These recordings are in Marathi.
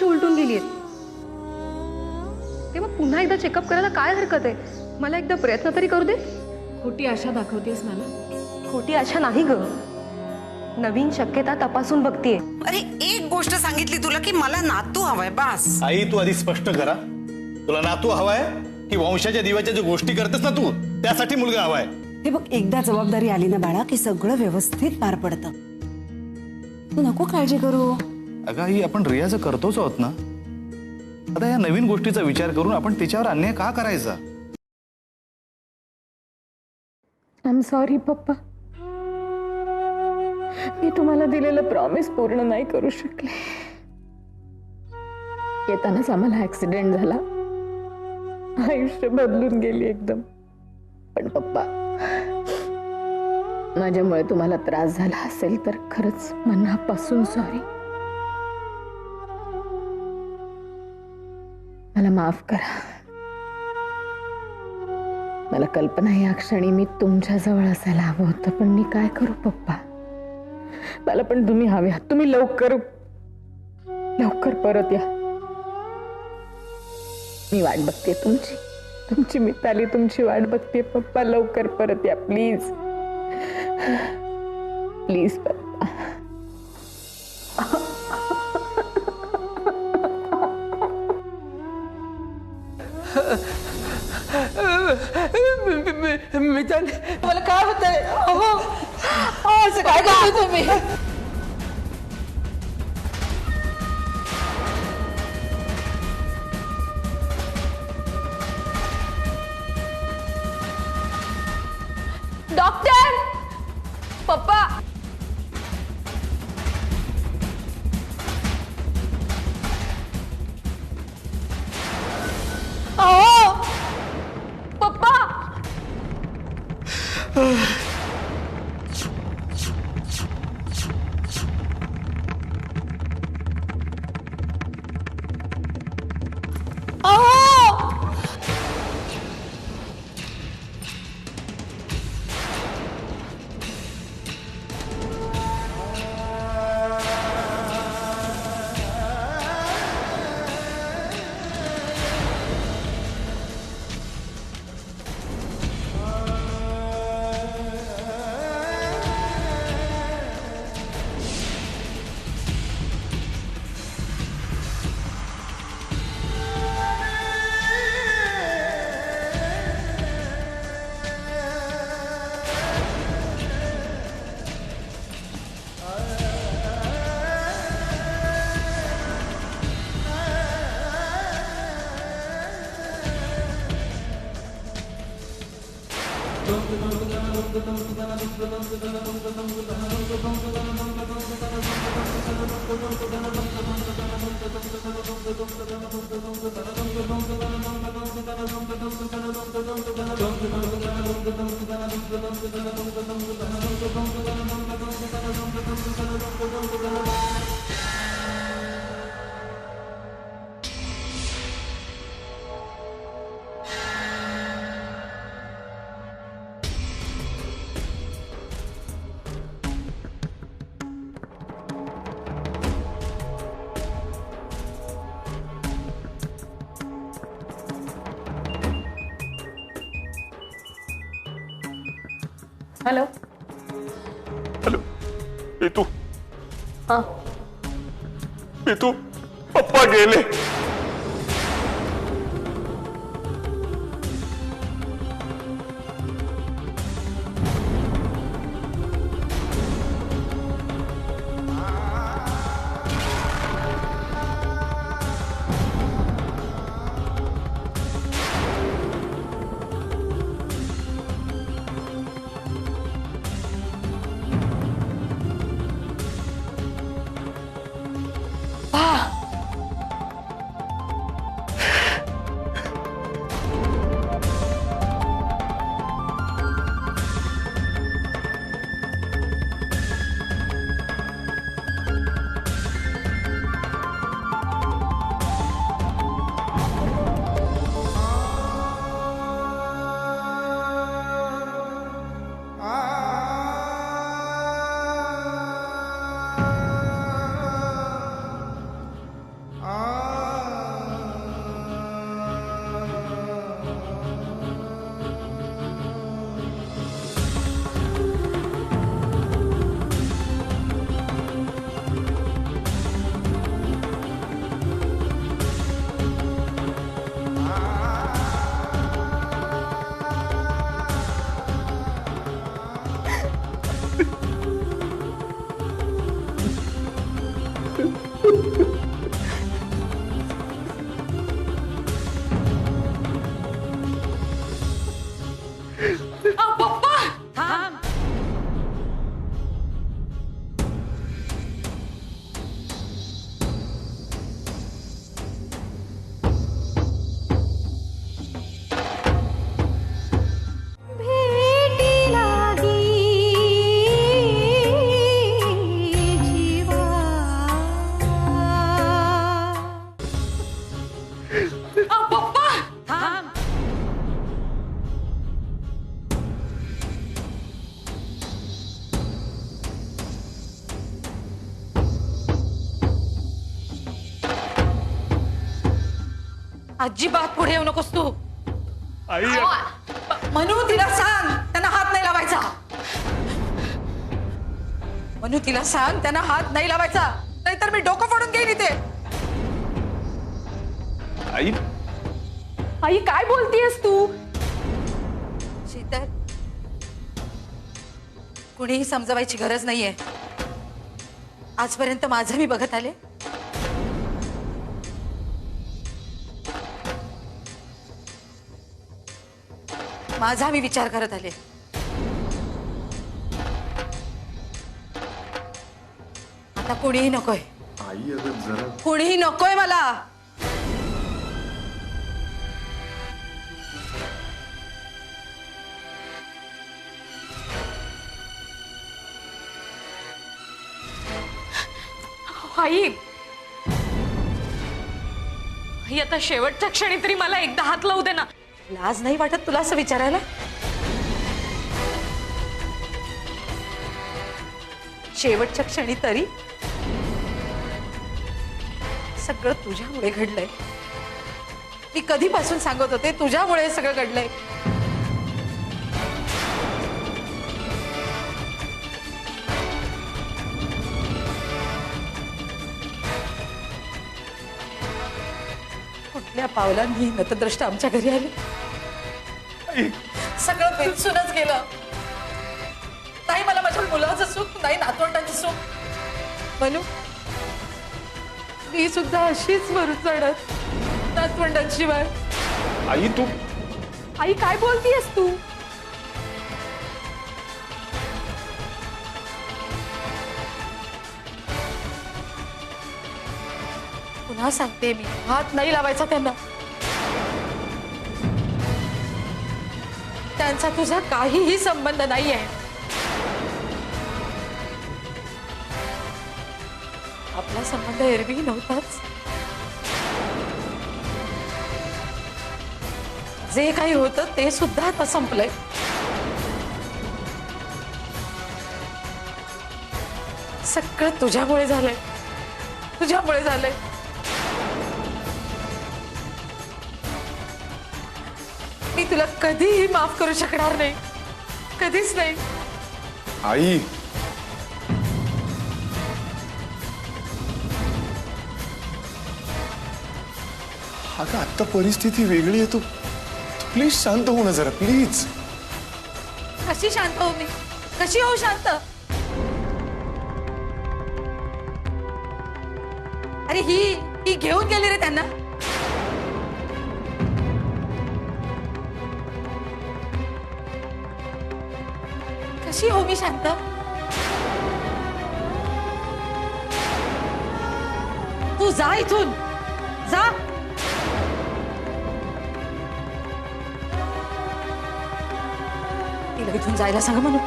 उलटून गेली आहेत. तेव्हा पुन्हा एकदा चेकअप करायला काय हरकत आहे? मला एकदा प्रयत्न तरी करू दे. खोटी आशा दाखवतेस मला. खोटी आशा नाही ग, नवीन शक्यता तपासून बघतीये. अरे एक गोष्ट सांगितली तुला की मला नातू हवाय बस. आई तू आधी स्पष्ट करा, तुला नातू हवाय की वंशाच्या दिव्याच्या ज्या गोष्टी करतेस ना तू त्यासाठी मुलगा हवाय? हे बघ, एकदा जबाबदारी आली ना बाळा की सगळं व्यवस्थित पार पडतं. तू नको काळजी करू. अगं आई, आपण रियाचं करतोच आहोत ना. आता या नवीन गोष्टीचा विचार करून आपण तिच्यावर अन्याय का करायचा? आय एम सॉरी पप्पा, मी तुम्हाला दिलेलं प्रॉमिस पूर्ण नाही करू शकले. येतानाच आम्हाला ऍक्सिडेंट झाला, आयुष्य बदलून गेली एकदम. पण पप्पा, माझ्यामुळे तुम्हाला त्रास झाला असेल तर खरंच मनापासून सॉरी. मला माफ करा. मला कल्पना या क्षणी मी तुमच्या जवळ असायला हवं होतं, पण मी काय करू पप्पा. मला पण तुम्ही हवे आहात. तुम्ही लवकर परत या. मी वाट बघते तुमची मिताली तुमची वाट बघते पप्पा. लवकर परत या प्लीज प्लीज पप्पा. मिताली, मला काय होतंय? असं काय करतोय तुम्ही? डॉक्टर, पप्पा. अहो पप्पा. हॅलो. हॅलो पितू. हा, पितू, पप्पा गेले. अजिबात पुढे येऊ नकोस तू. आई मनू तिला सांग त्यांना हात नाही लावायचा. मनू तिला सांग त्यांना हात नाही लावायचा, नाहीतर मी डोकं फोडून घेईन इथे. आई आई काय बोलतीयस तू? शीतल, कुणीही समजवायची गरज नाहीये. आजपर्यंत माझं मी बघत आले. माझा मी विचार करत आले. आता कुणीही नकोय. आई अगं जरा कुणीही नकोय मला. आई आई आता शेवटच्या क्षणी तरी मला एकदा हात लावू दे ना. लाज नाही वाटत तुला असं विचारायला? शेवटच्या क्षणी तरी? सगळं तुझ्यामुळे घडलंय. मी कधीपासून सांगत होते तुझ्यामुळे हे सगळं घडलंय. कुठल्या पावलांनी नतद्रष्ट आमच्या घरी आले. सगळं बिनसूनच गेलं. नाही मला माझ्या मुलाचं सुख, नाही नातवंडाचं सुख. म्हणू मी सुद्धा अशीच मरून जाणार नातवंडांशिवाय. आई तू आई काय बोलतीयस तू? पुन्हा सांगते मी, हात नाही लावायचा त्यांना. त्यांचा तुझा काहीही संबंध नाहीये. आपला संबंध एरवी नव्हताच. जे काही होतं ते सुद्धा आता संपलंय. सगळं तुझ्यामुळे झालंय, तुझ्यामुळे झालंय. मी तुला कधीही माफ करू शकणार नाही, कधीच नाही. आई अगं आता परिस्थिती वेगळी आहे. तू प्लीज शांत हो ना जरा, प्लीज. कशी शांत हो मी? कशी हो शांत? अरे ही घेऊन गेली रे त्यांना. कशी हो मी शांत? तू जा इथून, जा. तिला इथून जायला सांग म्हणून.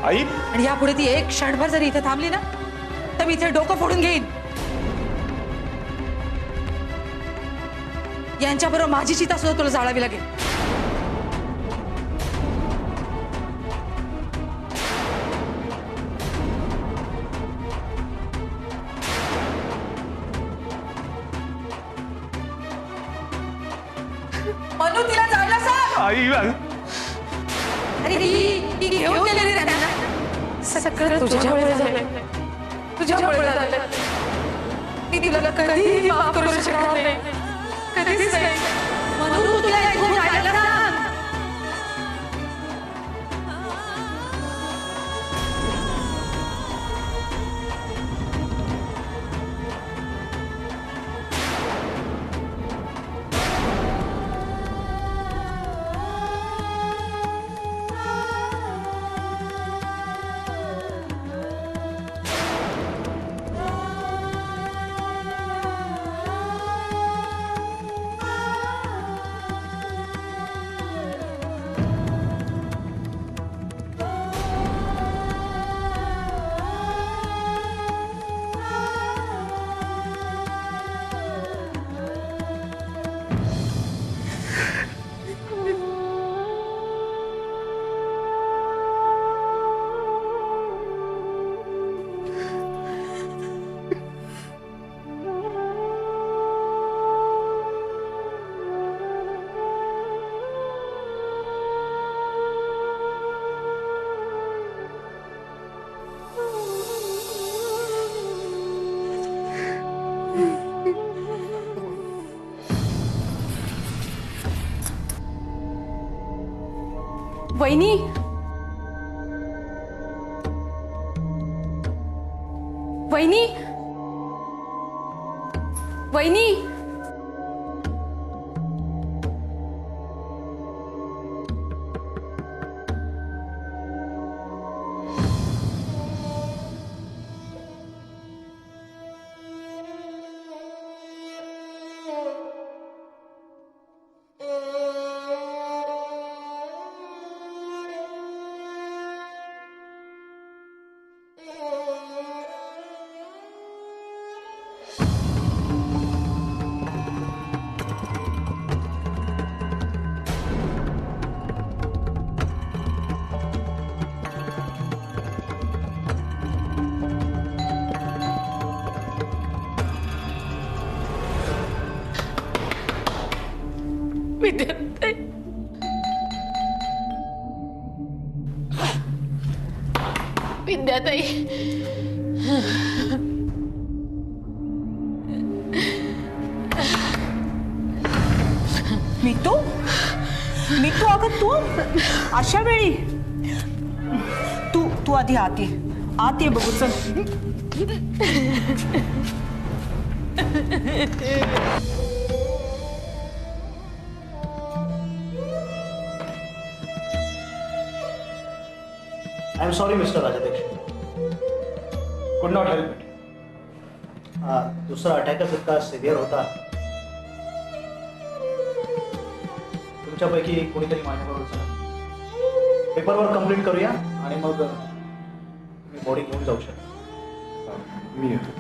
आई आणि यापुढे ती एक क्षणभर जरी इथे थांबली ना तर मी इथे डोकं फोडून घेईन. यांच्याबरोबर माझी चिता सुद्धा तुला जाळावी लागेल. मनू तिला जायला सांग. आई अरे ही घेऊन गेली रे त्यांना. सगळं तुझ्यामुळे झालं, तुझ्यामुळे झालं. मी तिला कधीही माफ करू शकणार नाही, कधीच नाही. म्हणून तू तिला इथून जायला सांग. वहिनी वहिनी वहिनी विद्याताई विद्याताई मीतू मीतू अगं तू अशा वेळी तू तू आधी आत ये बघू चल. I am sorry, Mr. Rajadesh. Could not help it. दूसरा अटॅकच इतका सिव्हिअर होता. तुमच्यापैकी कोणीतरी माझ्याबरोबर चला. पेपरवर्क कंप्लीट करूया आणि मग तुम्ही बॉडी घेऊन जाऊ शकता. मी येतो.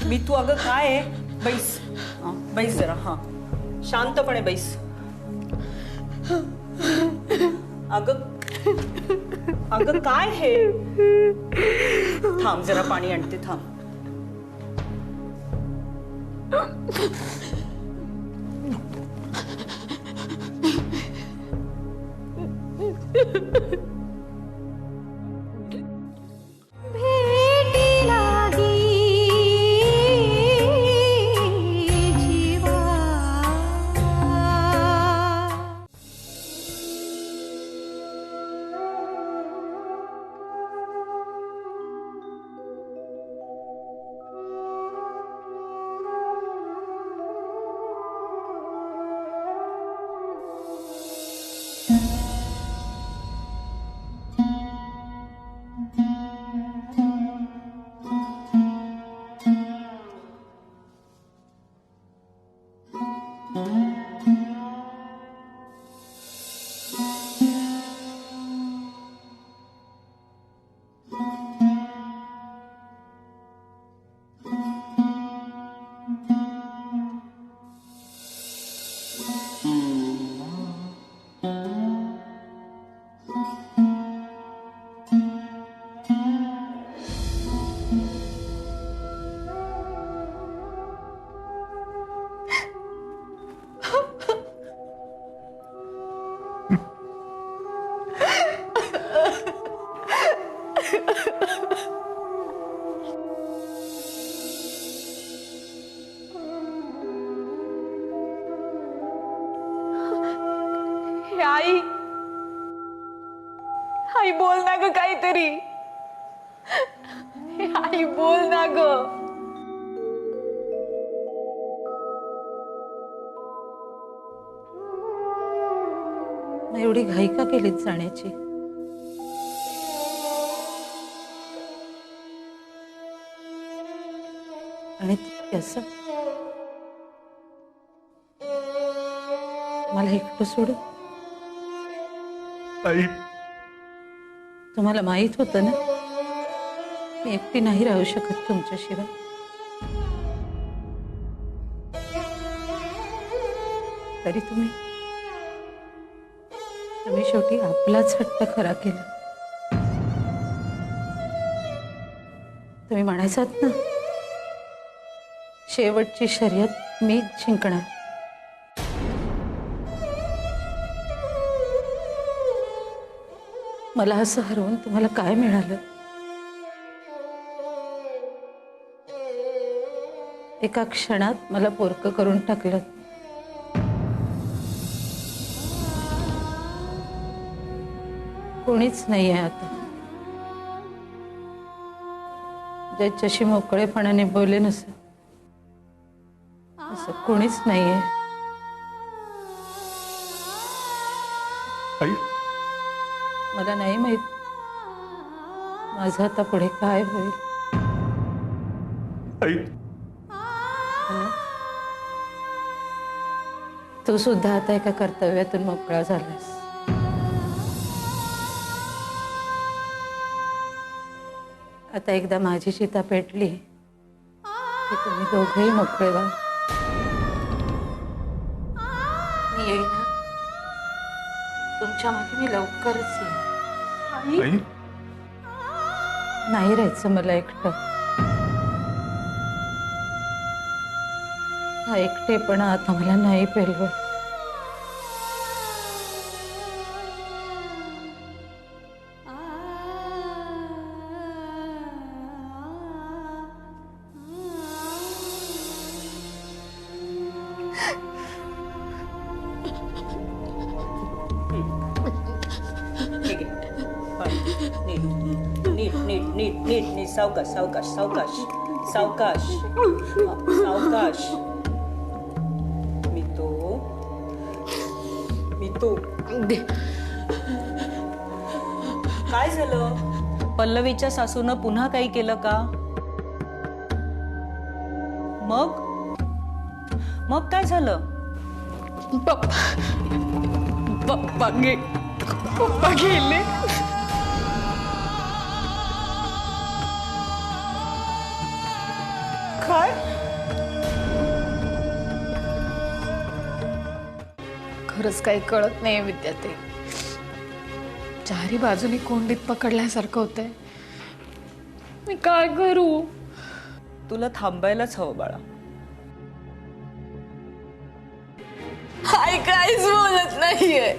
मीतू अगं काय आहे? बैस बैस जरा. हा शांतपणे बैस. अगं अगं काय हे? थांब जरा पाणी आणते थांब. आई आई बोल ना ग काहीतरी. आई बोल ना ग. एवढी घाई का केलीत जाण्याची? आणि असं मला एकटं सोडून? आई तुम्हाला माहित होतं ना मी एकटी नाही राहू शकत तुमच्याशिवाय. तरी तुम्ही शेवटी आपलाच हट्ट खरा केला. तुम्ही म्हणायचात ना शेवटची शर्यत मीच जिंकणार. मला असं हरवून तुम्हाला काय मिळालं? एका क्षणात मला पोरकं करून टाकलं. कोणीच नाही आहे आता ज्याच्याशी मोकळेपणाने बोले नसेल. असं कोणीच नाही आहे. आई मला नाही माहित माझं आता पुढे काय होईल. आई तू सुद्धा आता एका कर्तव्यातून मोकळा झालास. आता एकदा माझी चिता पेटली की तुम्ही दोघेही मोकळे व्हा. मी येईन ना. तुमच्या मागे मी लवकरच येईन. आई नाही राहायचं मला एकटं. हा एकटेपणा आता मला नाही पेलवत. नीट नीट नीट नीट नीट नीट सावकाश सावकाश सावकाश सावकाश सावकाश. मितू काय झालं? पल्लवीच्या सासूनं पुन्हा काही केलं का? मग मग काय झालं? पप्पा गेले. काय? खरंच काही कळत नाही विद्याते. चारी बाजूनी कोंडीत पकडल्यासारखं होतंय. मी काय करू? तुला थांबायलाच हवं बाळा. हाय काहीच बोलत नाहीये.